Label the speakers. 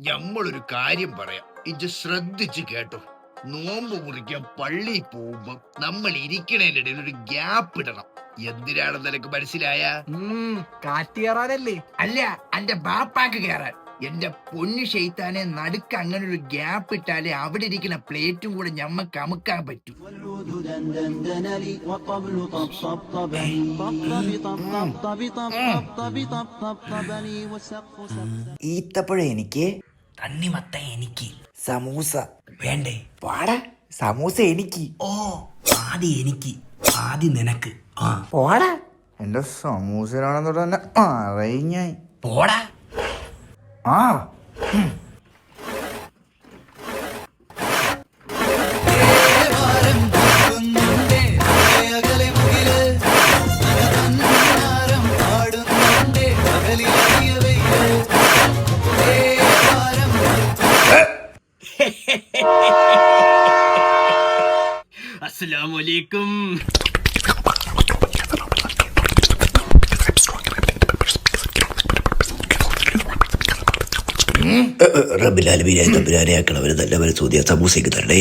Speaker 1: ഞമ്മളൊരു കാര്യം പറയാം, ഇത് ശ്രദ്ധിച്ച് കേട്ടോ. നോമ്പ് മുറിക്കാൻ പള്ളിയിൽ പോകുമ്പോ നമ്മൾ ഇരിക്കണേനിടയിൽ ഒരു ഗ്യാപ്പ് ഇടണം. എന്തിനാണെന്ന് നിനക്ക് മനസ്സിലായ?
Speaker 2: കാറ്റ് കയറാനല്ലേ?
Speaker 1: അല്ല, എന്റെ ബാപ്പാക്ക് കയറാൻ. എന്റെ പൊന്നു ഷെയ്ത്താനെ, നടുക്ക് അങ്ങനെ ഒരു ഗ്യാപ്പ് ഇട്ടാലേ അവിടെ ഇരിക്കുന്ന പ്ലേറ്റും കൂടെ ഞമ്മക്ക് അമുക്കാൻ പറ്റൂ.
Speaker 3: ഈത്തപ്പഴം എനിക്ക്,
Speaker 2: തണ്ണിമത്ത എനിക്ക്,
Speaker 3: സമൂസ
Speaker 2: വേണ്ടേ?
Speaker 3: പാടാ. സമൂസ എനിക്ക്.
Speaker 2: ഓ, ആദ്യം എനിക്ക്, ആദ്യം നിനക്ക്. ആ
Speaker 3: പോടാ. എന്റെ സമൂസയിലാണെന്ന് തന്നെ അറിയാൻ.
Speaker 2: പോടാ.
Speaker 3: ആ
Speaker 2: അസ്സലാമലൈക്കും.
Speaker 4: റബ്ബിൽ ആലമീനായ തമ്പുരാനെ ആക്കണവരെ നല്ലവരെ ചോദ്യ സമൂസയ്ക്ക് തരണേ.